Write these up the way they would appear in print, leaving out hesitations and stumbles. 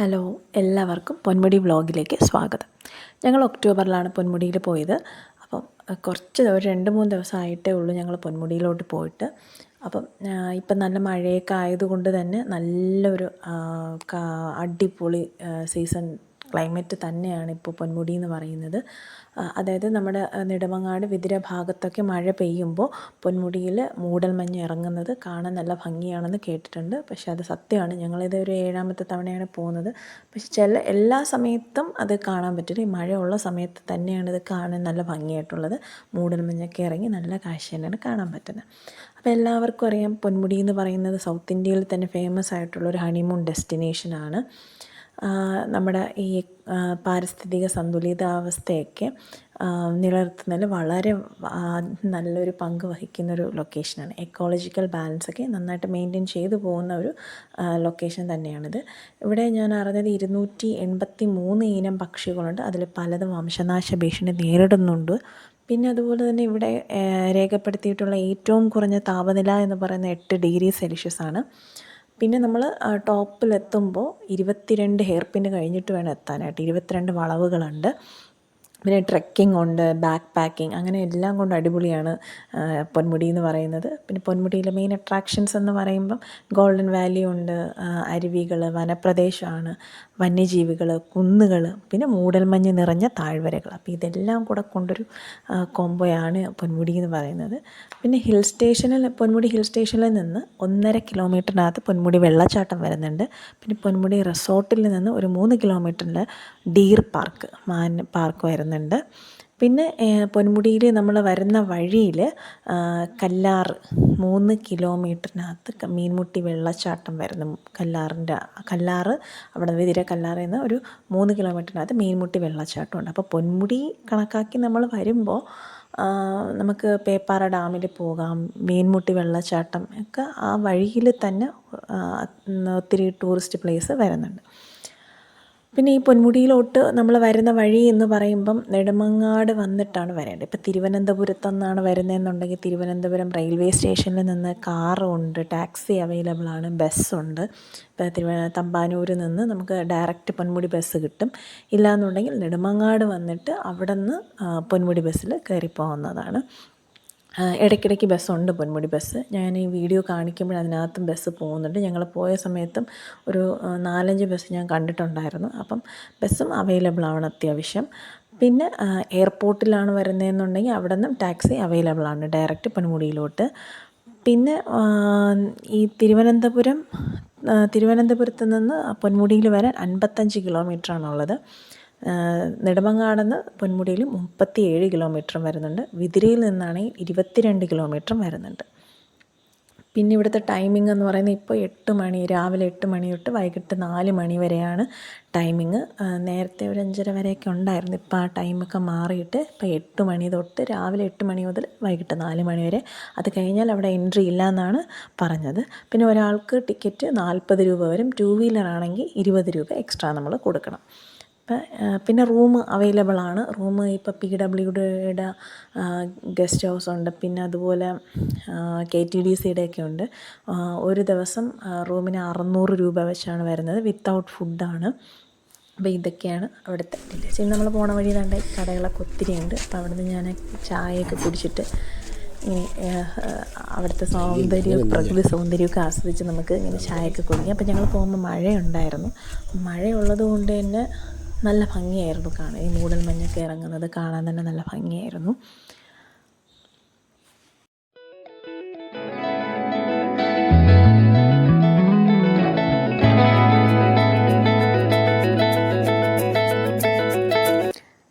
Hello, എല്ലാവർക്കും പൊന്മുടി വ്ളോഗിലേക്ക് സ്വാഗതം. ഞങ്ങൾ ഒക്ടോബറിലാണ് പൊന്മുടിയിൽ പോയത്. അപ്പം കുറച്ച് ഒരു 2-3 ദിവസമായിട്ടേ ഉള്ളൂ ഞങ്ങൾ പൊന്മുടിയിലോട്ട് പോയിട്ട്. അപ്പം ഇപ്പം നല്ല മഴയൊക്കെ ആയതുകൊണ്ട് തന്നെ നല്ലൊരു അടിപൊളി സീസൺ ക്ലൈമറ്റ് തന്നെയാണ് ഇപ്പോൾ പൊന്മുടി എന്ന് പറയുന്നത്. അതായത് നമ്മുടെ നെടുമങ്ങാട് വിതുര ഭാഗത്തൊക്കെ മഴ പെയ്യുമ്പോൾ പൊന്മുടിയിൽ മൂടൽമഞ്ഞ് ഇറങ്ങുന്നത് കാണാൻ നല്ല ഭംഗിയാണെന്ന് കേട്ടിട്ടുണ്ട്. പക്ഷേ അത് സത്യമാണ്. ഞങ്ങളിത് ഒരു 7ാമത്തെ തവണയാണ് പോകുന്നത്. പക്ഷേ എല്ലാ സമയത്തും അത് കാണാൻ പറ്റില്ല. ഈ മഴയുള്ള സമയത്ത് തന്നെയാണ് ഇത് കാണാൻ നല്ല ഭംഗിയായിട്ടുള്ളത്. മൂടൽമഞ്ഞൊക്കെ ഇറങ്ങി നല്ല കാഴ്ച തന്നെയാണ് കാണാൻ പറ്റുന്നത്. അപ്പോൾ എല്ലാവർക്കും അറിയാം, പൊന്മുടി എന്ന് പറയുന്നത് സൗത്ത് ഇന്ത്യയിൽ തന്നെ ഫേമസ് ആയിട്ടുള്ളൊരു ഹണിമൂൺ ഡെസ്റ്റിനേഷനാണ്. നമ്മുടെ ഈ പാരിസ്ഥിതിക സന്തുലിതാവസ്ഥയൊക്കെ നിലനിർത്തുന്നതിൽ വളരെ നല്ലൊരു പങ്ക് വഹിക്കുന്നൊരു ലൊക്കേഷനാണ്. എക്കോളജിക്കൽ ബാലൻസൊക്കെ നന്നായിട്ട് മെയിൻറ്റെയിൻ ചെയ്തു പോകുന്ന ഒരു ലൊക്കേഷൻ തന്നെയാണിത്. ഇവിടെ ഞാൻ അറിഞ്ഞത് 283 ഇനം പക്ഷികളുണ്ട്. അതിൽ പലതും വംശനാശ ഭീഷണി നേരിടുന്നുണ്ട്. പിന്നെ അതുപോലെ തന്നെ ഇവിടെ രേഖപ്പെടുത്തിയിട്ടുള്ള ഏറ്റവും കുറഞ്ഞ താപനില എന്ന് പറയുന്നത് 8 ഡിഗ്രി സെൽഷ്യസ് ആണ്. പിന്നെ നമ്മൾ ടോപ്പിലെത്തുമ്പോൾ 22 ഹെയർ പിൻ കഴിഞ്ഞിട്ട് വേണം എത്താനായിട്ട്. 22 വളവുകളുണ്ട്. പിന്നെ ട്രെക്കിംഗ് ഉണ്ട്, ബാക്ക് പാക്കിംഗ്, അങ്ങനെ എല്ലാം കൊണ്ട് അടിപൊളിയാണ് പൊന്മുടി എന്ന് പറയുന്നത്. പിന്നെ പൊന്മുടിയിലെ മെയിൻ അട്രാക്ഷൻസ് എന്ന് പറയുമ്പം ഗോൾഡൻ വാലി ഉണ്ട്, അരുവികൾ, വനപ്രദേശമാണ്, വന്യജീവികൾ, കുന്നുകൾ, പിന്നെ മൂടൽമഞ്ഞ് നിറഞ്ഞ താഴ്വരകൾ. അപ്പോൾ ഇതെല്ലാം കൂടെ കൊണ്ടൊരു കോംബോയാണ് പൊന്മുടി എന്ന് പറയുന്നത്. പിന്നെ പൊന്മുടി ഹിൽ സ്റ്റേഷനിൽ നിന്ന് 1.5 കിലോമീറ്ററിനകത്ത് പൊന്മുടി വെള്ളച്ചാട്ടം വരുന്നുണ്ട്. പിന്നെ പൊന്മുടി റിസോർട്ടിൽ നിന്ന് ഒരു 3 കിലോമീറ്ററിൽ ഡീർ മാൻ പാർക്ക് വരുന്നുണ്ട്. പിന്നെ പൊന്മുടിയിൽ നമ്മൾ വരുന്ന വഴിയിൽ കല്ലാറ് 3 കിലോമീറ്ററിനകത്ത് മീൻമുട്ടി വെള്ളച്ചാട്ടം വരുന്നു. കല്ലാറ് അവിടെ വിതുര കല്ലാറിൽ നിന്ന് ഒരു 3 കിലോമീറ്ററിനകത്ത് മീൻമുട്ടി വെള്ളച്ചാട്ടമുണ്ട്. അപ്പോൾ പൊന്മുടി കണക്കാക്കി നമ്മൾ വരുമ്പോൾ നമുക്ക് പേപ്പാറ ഡാമിൽ പോകാം, മീൻമുട്ടി വെള്ളച്ചാട്ടം ഒക്കെ ആ വഴിയിൽ തന്നെ ഒത്തിരി ടൂറിസ്റ്റ് പ്ലേസ് വരുന്നുണ്ട്. പിന്നെ ഈ പൊന്മുടിയിലോട്ട് നമ്മൾ വരുന്ന വഴി എന്ന് പറയുമ്പം നെടുമങ്ങാട് വന്നിട്ടാണ് വരേണ്ടത്. ഇപ്പോൾ തിരുവനന്തപുരത്തു നിന്നാണ് വരുന്നതെന്നുണ്ടെങ്കിൽ തിരുവനന്തപുരം റെയിൽവേ സ്റ്റേഷനിൽ നിന്ന് കാറുണ്ട്, ടാക്സി അവൈലബിൾ ആണ്, ബസ്സുണ്ട്. ഇപ്പോൾ തമ്പാനൂരിൽ നിന്ന് നമുക്ക് ഡയറക്റ്റ് പൊന്മുടി ബസ് കിട്ടും. ഇല്ലയെന്നുണ്ടെങ്കിൽ നെടുമങ്ങാട് വന്നിട്ട് അവിടെ നിന്ന് പൊന്മുടി ബസ്സിൽ കയറിപ്പോകുന്നതാണ്. ഇടയ്ക്കിടയ്ക്ക് ബസ്സുണ്ട്, പൊന്മുടി ബസ്. ഞാൻ ഈ വീഡിയോ കാണിക്കുമ്പോൾ അതിനകത്തും ബസ് പോകുന്നുണ്ട്. ഞങ്ങൾ പോയ സമയത്തും ഒരു 4-5 ബസ് ഞാൻ കണ്ടിട്ടുണ്ടായിരുന്നു. അപ്പം ബസ്സും അവൈലബിൾ ആണ് അത്യാവശ്യം. പിന്നെ എയർപോർട്ടിലാണ് വരുന്നതെന്നുണ്ടെങ്കിൽ അവിടെ നിന്നും ടാക്സി അവൈലബിൾ ആണ് ഡയറക്റ്റ് പൊന്മുടിയിലോട്ട്. പിന്നെ ഈ തിരുവനന്തപുരത്ത് നിന്ന് പൊന്മുടിയിൽ വരാൻ 55 കിലോമീറ്ററാണുള്ളത്. നെടുമങ്ങാടെന്ന് പൊന്മുടിയിൽ 37 കിലോമീറ്ററും വരുന്നുണ്ട്. വിതുരയിൽ നിന്നാണെങ്കിൽ 22 കിലോമീറ്ററും വരുന്നുണ്ട്. പിന്നെ ഇവിടുത്തെ ടൈമിംഗ് എന്ന് പറയുന്നത് ഇപ്പോൾ 8 മണി, രാവിലെ 8 മണി തൊട്ട് വൈകിട്ട് 4 മണി വരെയാണ് ടൈമിങ്. നേരത്തെ ഒരു 5:30 വരെയൊക്കെ ഉണ്ടായിരുന്നു. ഇപ്പോൾ ആ ടൈമൊക്കെ മാറിയിട്ട് ഇപ്പോൾ 8 മണി തൊട്ട് രാവിലെ 8 മണി മുതൽ വൈകിട്ട് 4 മണി വരെ. അത് കഴിഞ്ഞാൽ അവിടെ എൻട്രി ഇല്ല എന്നാണ് പറഞ്ഞത്. പിന്നെ ഒരാൾക്ക് ടിക്കറ്റ് 40 രൂപ വരും. 2 വീലർ ആണെങ്കിൽ 20 രൂപ എക്സ്ട്രാ നമ്മൾ കൊടുക്കണം. പിന്നെ റൂം അവൈലബിൾ ആണ്. റൂം ഇപ്പോൾ PWDയുടെ ഗസ്റ്റ് ഹൗസ് ഉണ്ട്. പിന്നെ അതുപോലെ KTDCയുടെ ഒക്കെ ഉണ്ട്. ഒരു ദിവസം റൂമിന് 600 രൂപ വെച്ചാണ് വരുന്നത്. വിത്തൗട്ട് ഫുഡാണ്. അപ്പോൾ ഇതൊക്കെയാണ് അവിടുത്തെ ഡീറ്റെയിൽസ്. ഇനി നമ്മൾ പോണ വഴി കണ്ട കടകളൊക്കെ ഒത്തിരി ഉണ്ട്. അപ്പോൾ അവിടെ നിന്ന് ഞാൻ ചായയൊക്കെ കുടിച്ചിട്ട് ഇങ്ങനെ അവിടുത്തെ പ്രകൃതി സൗന്ദര്യമൊക്കെ ആസ്വദിച്ച് നമുക്ക് ഇങ്ങനെ ചായയൊക്കെ കുടിക്കാം. അപ്പോൾ ഞങ്ങൾ പോകുമ്പോൾ മഴയുണ്ടായിരുന്നു. മഴയുള്ളത് കൊണ്ട് തന്നെ നല്ല ഭംഗിയായിരുന്നു കാണാൻ. ഈ മൂടൽമഞ്ഞൊക്കെ ഇറങ്ങുന്നത് കാണാൻ തന്നെ നല്ല ഭംഗിയായിരുന്നു.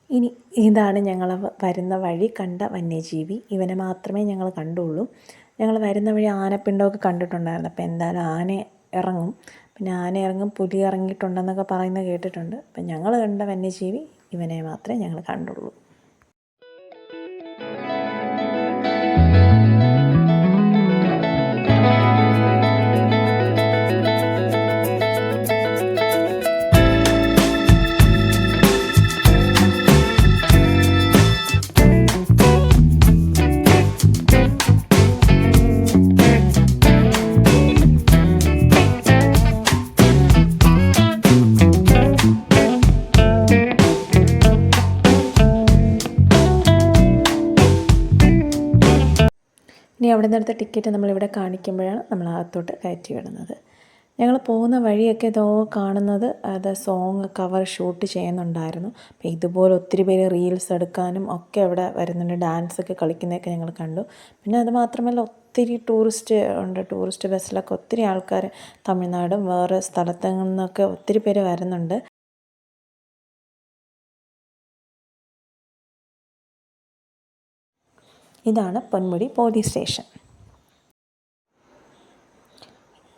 ഇനി ഇതാണ് ഞങ്ങൾ വരുന്ന വഴി കണ്ട വന്യജീവി. ഇവനെ മാത്രമേ ഞങ്ങൾ കണ്ടുള്ളൂ. ഞങ്ങൾ വരുന്ന വഴി ആനപ്പിണ്ടമൊക്കെ കണ്ടിട്ടുണ്ടായിരുന്നു. അപ്പോൾ എന്തായാലും ആന ഇറങ്ങും. പിന്നെ ആന ഇറങ്ങും, പുലി ഇറങ്ങിയിട്ടുണ്ടെന്നൊക്കെ പറയുന്നത് കേട്ടിട്ടുണ്ട്. അപ്പം ഞങ്ങൾ കണ്ട വന്യജീവി ഇവനെ മാത്രമേ ഞങ്ങൾ കണ്ടുള്ളൂ. അവിടെ നിന്നെടുത്ത ടിക്കറ്റ് നമ്മളിവിടെ കാണിക്കുമ്പോഴാണ് നമ്മളകത്തോട്ട് കയറ്റി വിടുന്നത്. ഞങ്ങൾ പോകുന്ന വഴിയൊക്കെ ഇതോ കാണുന്നത് അത് സോങ് കവർ ഷൂട്ട് ചെയ്യുന്നുണ്ടായിരുന്നു. അപ്പോൾ ഇതുപോലെ ഒത്തിരി പേര് റീൽസ് എടുക്കാനും ഒക്കെ അവിടെ വരുന്നുണ്ട്. ഡാൻസൊക്കെ കളിക്കുന്നതൊക്കെ ഞങ്ങൾ കണ്ടു. പിന്നെ അത് മാത്രമല്ല ഒത്തിരി ടൂറിസ്റ്റ് ഉണ്ട്. ടൂറിസ്റ്റ് ബസ്സിലൊക്കെ ഒത്തിരി ആൾക്കാർ തമിഴ്നാടും വേറെ സ്ഥലത്തു നിന്നൊക്കെ ഒത്തിരി പേര് വരുന്നുണ്ട്. ഇതാണ് പൊന്മുടി പോലീസ് സ്റ്റേഷൻ.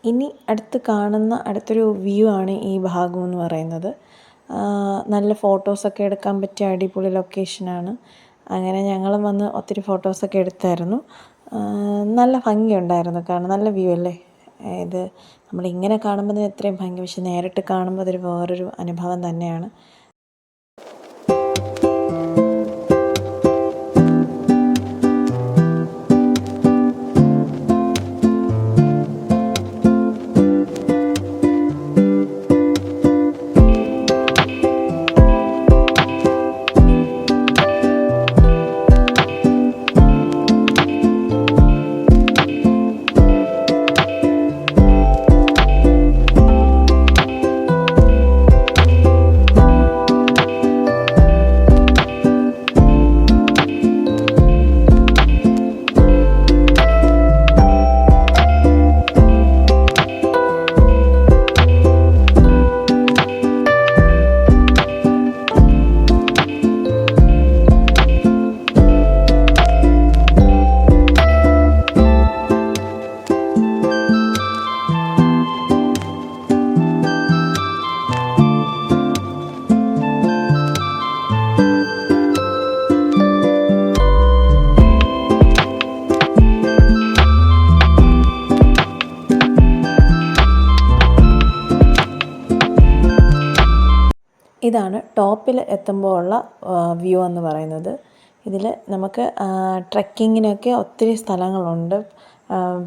ഇനി അടുത്തൊരു വ്യൂ ആണ് ഈ ഭാഗം എന്ന് പറയുന്നത്. നല്ല ഫോട്ടോസൊക്കെ എടുക്കാൻ പറ്റിയ അടിപൊളി ലൊക്കേഷനാണ്. അങ്ങനെ ഞങ്ങളും വന്ന് ഒത്തിരി ഫോട്ടോസൊക്കെ എടുത്തായിരുന്നു. നല്ല ഭംഗിയുണ്ടായിരുന്നു. കാരണം നല്ല വ്യൂ അല്ലേ ഇത്. നമ്മളിങ്ങനെ കാണുമ്പോൾ എത്രയും ഭംഗി, പക്ഷെ നേരിട്ട് കാണുമ്പോൾ അതൊരു വേറൊരു അനുഭവം തന്നെയാണ്. ഇതാണ് ടോപ്പിൽ എത്തുമ്പോൾ ഉള്ള വ്യൂ എന്ന് പറയുന്നത്. ഇതിൽ നമുക്ക് ട്രെക്കിങ്ങിനൊക്കെ ഒത്തിരി സ്ഥലങ്ങളുണ്ട്.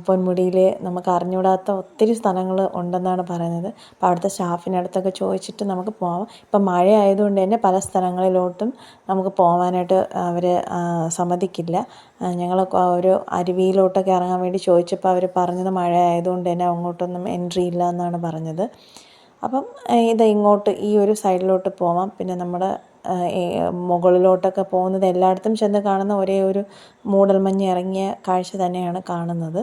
പൊന്മുടിയിൽ നമുക്ക് അറിഞ്ഞുകൂടാത്ത ഒത്തിരി സ്ഥലങ്ങൾ ഉണ്ടെന്നാണ് പറയുന്നത്. അപ്പോൾ അവിടുത്തെ സ്റ്റാഫിനടുത്തൊക്കെ ചോദിച്ചിട്ട് നമുക്ക് പോകാം. ഇപ്പം മഴ ആയതുകൊണ്ട് തന്നെ പല സ്ഥലങ്ങളിലോട്ടും നമുക്ക് പോകാനായിട്ട് അവർ സമ്മതിക്കില്ല. ഞങ്ങൾ ഒരു അരുവിയിലോട്ടൊക്കെ ഇറങ്ങാൻ വേണ്ടി ചോദിച്ചപ്പോൾ അവർ പറഞ്ഞത് മഴ ആയതുകൊണ്ട് തന്നെ അങ്ങോട്ടൊന്നും എൻട്രി ഇല്ല എന്നാണ് പറഞ്ഞത്. അപ്പം ഇങ്ങോട്ട് ഈ ഒരു സൈഡിലോട്ട് പോവാം. പിന്നെ നമ്മുടെ മുകളിലോട്ടൊക്കെ പോകുന്നത് എല്ലായിടത്തും ചെന്ന് കാണുന്ന ഒരേ ഒരു മൂടൽമഞ്ഞ് ഇറങ്ങിയ കാഴ്ച തന്നെയാണ് കാണുന്നത്.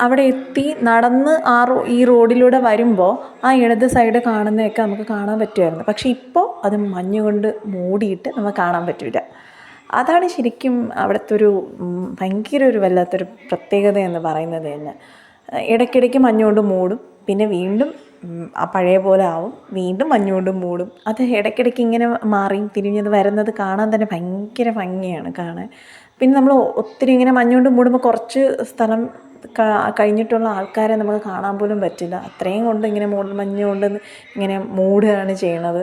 അവിടെ എത്തി നടന്ന് ഈ റോഡിലൂടെ വരുമ്പോൾ ആ ഇടത് സൈഡ് കാണുന്നതൊക്കെ നമുക്ക് കാണാൻ പറ്റുമായിരുന്നു. പക്ഷേ ഇപ്പോൾ അത് മഞ്ഞ് കൊണ്ട് മൂടിയിട്ട് നമുക്ക് കാണാൻ പറ്റില്ല. അതാണ് ശരിക്കും അവിടുത്തെ ഒരു ഭയങ്കര ഒരു വല്ലാത്തൊരു പ്രത്യേകത എന്ന് പറയുന്നത് തന്നെ. ഇടയ്ക്കിടയ്ക്ക് മഞ്ഞുകൊണ്ട് മൂടും, പിന്നെ വീണ്ടും ആ പഴയ പോലെ ആവും, വീണ്ടും മഞ്ഞുകൊണ്ട് മൂടും. അത് ഇടയ്ക്കിടയ്ക്ക് ഇങ്ങനെ മാറിയും തിരിഞ്ഞത് വരുന്നത് കാണാൻ തന്നെ ഭയങ്കര ഭംഗിയാണ് കാണാൻ. പിന്നെ നമ്മൾ ഒത്തിരി ഇങ്ങനെ മഞ്ഞുകൊണ്ട് മൂടുമ്പോൾ കുറച്ച് സ്ഥലം കഴിഞ്ഞിട്ടുള്ള ആൾക്കാരെ നമുക്ക് കാണാൻ പോലും പറ്റില്ല. അത്രയും കൊണ്ട് ഇങ്ങനെ മഞ്ഞ് കൊണ്ട് ഇങ്ങനെ മൂടുകയാണ് ചെയ്യണത്.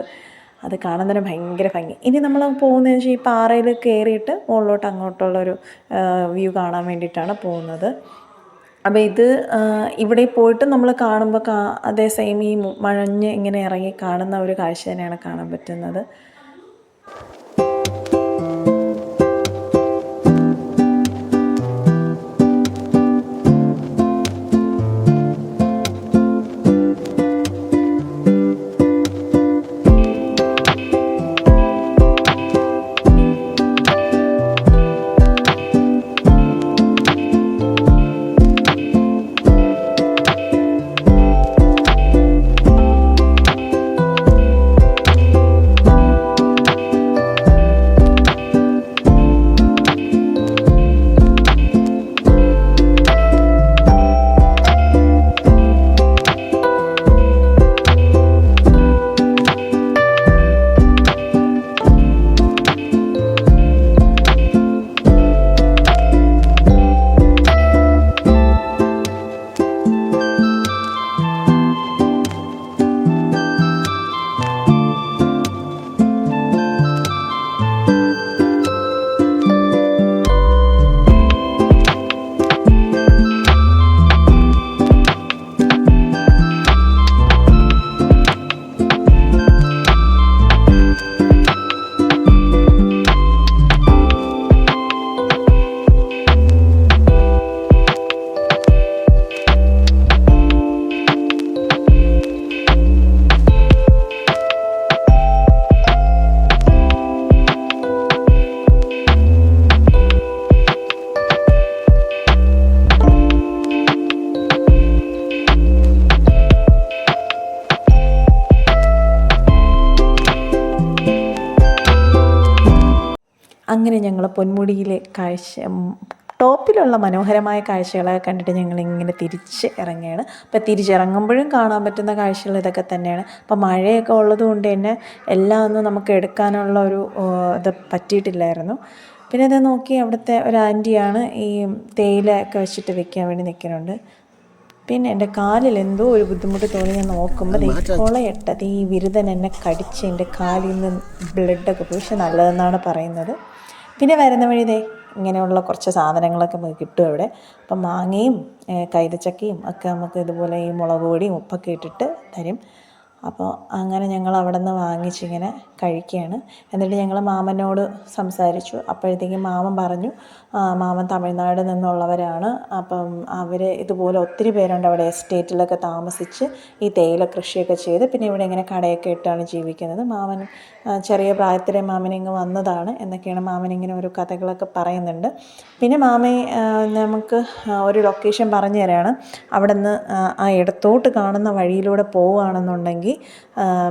അത് കാണാൻ തന്നെ ഭയങ്കര ഭംഗി. ഇനി നമ്മൾ പോകുന്നതെന്ന് വെച്ചാൽ ഈ പാറയിൽ കയറിയിട്ട് മുകളിലോട്ട് അങ്ങോട്ടുള്ളൊരു വ്യൂ കാണാൻ വേണ്ടിയിട്ടാണ് പോകുന്നത്. അപ്പോൾ ഇത് ഇവിടെ പോയിട്ട് നമ്മൾ കാണുമ്പോൾ അതേ സെയിം ഈ മഞ്ഞ് ഇങ്ങനെ ഇറങ്ങി കാണുന്ന ഒരു കാഴ്ച തന്നെയാണ് കാണാൻ പറ്റുന്നത്. അങ്ങനെ ഞങ്ങൾ പൊന്മുടിയിലെ ടോപ്പിലുള്ള മനോഹരമായ കാഴ്ചകളൊക്കെ കണ്ടിട്ട് ഞങ്ങളിങ്ങനെ തിരിച്ച് ഇറങ്ങുകയാണ്. അപ്പോൾ തിരിച്ചിറങ്ങുമ്പോഴും കാണാൻ പറ്റുന്ന കാഴ്ചകൾ ഇതൊക്കെ തന്നെയാണ്. അപ്പോൾ മഴയൊക്കെ ഉള്ളത് കൊണ്ട് തന്നെ എല്ലാം ഒന്നും നമുക്ക് എടുക്കാനുള്ള ഒരു ഇത് പറ്റിയിട്ടില്ലായിരുന്നു. പിന്നെ അത് നോക്കി അവിടുത്തെ ഒരു ആൻറ്റിയാണ് ഈ തേയില ഒക്കെ വെച്ചിട്ട് വെക്കാൻ വേണ്ടി നിൽക്കുന്നുണ്ട്. പിന്നെ എൻ്റെ കാലിൽ എന്തോ ഒരു ബുദ്ധിമുട്ട് തോന്നി. ഞാൻ നോക്കുമ്പോൾ കൊളയട്ടത് ഈ വിരുദൻ എന്നെ കടിച്ച് എൻ്റെ കാലിൽ നിന്ന് ബ്ലഡൊക്കെ പോയി. പക്ഷെ നല്ലതെന്നാണ് പറയുന്നത്. പിന്നെ വരുന്ന വഴി ഇങ്ങനെയുള്ള കുറച്ച് സാധനങ്ങളൊക്കെ നമുക്ക് കിട്ടും അവിടെ. അപ്പം മാങ്ങയും കൈതച്ചക്കയും ഒക്കെ നമുക്ക് ഇതുപോലെ ഈ മുളക് പൊടിയും ഉപ്പൊക്കെ ഇട്ടിട്ട് തരും. അപ്പോൾ അങ്ങനെ ഞങ്ങൾ അവിടെ നിന്ന് വാങ്ങിച്ചിങ്ങനെ കഴിക്കുകയാണ്. എന്നിട്ട് ഞങ്ങൾ മാമനോട് സംസാരിച്ചു. അപ്പോഴത്തേക്കും മാമൻ പറഞ്ഞു മാമൻ തമിഴ്നാട് നിന്നുള്ളവരാണ്. അപ്പം അവർ ഇതുപോലെ ഒത്തിരി പേരുണ്ട് അവിടെ എസ്റ്റേറ്റിലൊക്കെ താമസിച്ച് ഈ തേയില കൃഷിയൊക്കെ ചെയ്ത് പിന്നെ ഇവിടെ ഇങ്ങനെ കടയൊക്കെ ഇട്ടാണ് ജീവിക്കുന്നത്. മാമൻ ചെറിയ പ്രായത്തിലെ മാമനിങ്ങ് വന്നതാണ് എന്നൊക്കെയാണ് മാമനിങ്ങനെ ഓരോ കഥകളൊക്കെ പറയുന്നുണ്ട്. പിന്നെ മാമയെ നമുക്ക് ഒരു ലൊക്കേഷൻ പറഞ്ഞു തരാണ്. അവിടെ നിന്ന് ആ ഇടത്തോട്ട് കാണുന്ന വഴിയിലൂടെ പോവുകയാണെന്നുണ്ടെങ്കിൽ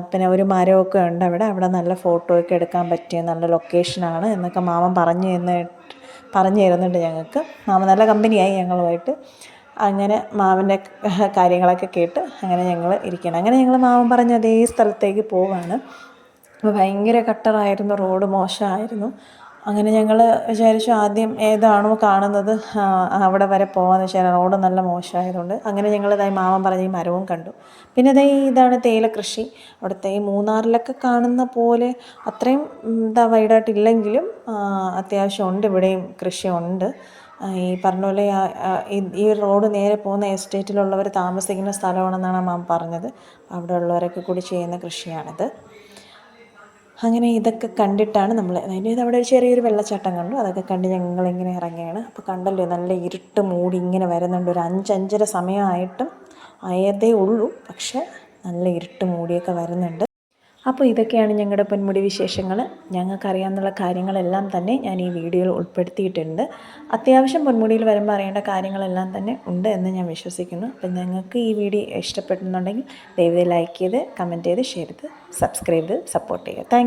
പിന്നെ ഒരു മരമൊക്കെ ഉണ്ട് അവിടെ നല്ല ഫോട്ടോ ഒക്കെ എടുക്കാൻ പറ്റിയ നല്ല ലൊക്കേഷനാണ് എന്നൊക്കെ മാമൻ പറഞ്ഞു തരുന്നുണ്ട് ഞങ്ങൾക്ക്. മാമൻ നല്ല കമ്പനിയായി ഞങ്ങളുമായിട്ട്. അങ്ങനെ മാമൻ്റെ കാര്യങ്ങളൊക്കെ കേട്ട് അങ്ങനെ ഞങ്ങൾ ഇരിക്കണം. അങ്ങനെ ഞങ്ങൾ മാമൻ പറഞ്ഞ അതേ സ്ഥലത്തേക്ക് പോവുകയാണ്. അപ്പോൾ ഭയങ്കര കട്ടറായിരുന്നു, റോഡ് മോശമായിരുന്നു. അങ്ങനെ ഞങ്ങൾ വിചാരിച്ചു ആദ്യം ഏതാണോ കാണുന്നത് അവിടെ വരെ പോകാമെന്ന് വെച്ചാൽ റോഡ് നല്ല മോശമായതുകൊണ്ട്. അങ്ങനെ ഞങ്ങൾ മാമൻ പറഞ്ഞ ഈ മരവും കണ്ടു. പിന്നെ ഇതാണ് തേയില കൃഷി. അവിടുത്തെ ഈ മൂന്നാറിലൊക്കെ കാണുന്ന പോലെ അത്രയും വൈഡായിട്ടില്ലെങ്കിലും അത്യാവശ്യം ഉണ്ട്, ഇവിടെയും കൃഷിയുണ്ട്. ഈ പറഞ്ഞ പോലെ ഈ റോഡ് നേരെ പോകുന്ന എസ്റ്റേറ്റിലുള്ളവർ താമസിക്കുന്ന സ്ഥലമാണെന്നാണ് മാം പറഞ്ഞത്. അവിടെ ഉള്ളവരൊക്കെ കൂടി ചെയ്യുന്ന കൃഷിയാണിത്. അങ്ങനെ ഇതൊക്കെ കണ്ടിട്ടാണ് നമ്മൾ അവിടെ ഒരു ചെറിയൊരു വെള്ളച്ചാട്ടം കണ്ടു. അതൊക്കെ കണ്ട് ഞങ്ങളിങ്ങനെ ഇറങ്ങുകയാണ്. അപ്പോൾ കണ്ടല്ലോ നല്ല ഇരുട്ട് മൂടി ഇങ്ങനെ വരുന്നുണ്ട്. ഒരു 5-5:30 സമയമായിട്ടും ആയതേ ഉള്ളൂ, പക്ഷെ നല്ല ഇരുട്ട് മൂടിയൊക്കെ വരുന്നുണ്ട്. അപ്പോൾ ഇതൊക്കെയാണ് ഞങ്ങളുടെ പൊന്മുടി വിശേഷങ്ങൾ. ഞങ്ങൾക്കറിയാവുന്ന കാര്യങ്ങളെല്ലാം തന്നെ ഞാൻ ഈ വീഡിയോയിൽ ഉൾപ്പെടുത്തിയിട്ടുണ്ട്. അത്യാവശ്യം പൊന്മുടിയിൽ വരുമ്പോൾ അറിയേണ്ട കാര്യങ്ങളെല്ലാം തന്നെ ഉണ്ട് എന്ന് ഞാൻ വിശ്വസിക്കുന്നു. അപ്പം നിങ്ങൾക്ക് ഈ വീഡിയോ ഇഷ്ടപ്പെടുന്നുണ്ടെങ്കിൽ ദയവായി ലൈക്ക് ചെയ്ത്, കമൻറ്റ് ചെയ്ത്, ഷെയർ ചെയ്ത്, സബ്സ്ക്രൈബ് ചെയ്ത് സപ്പോർട്ട് ചെയ്യുക. താങ്ക്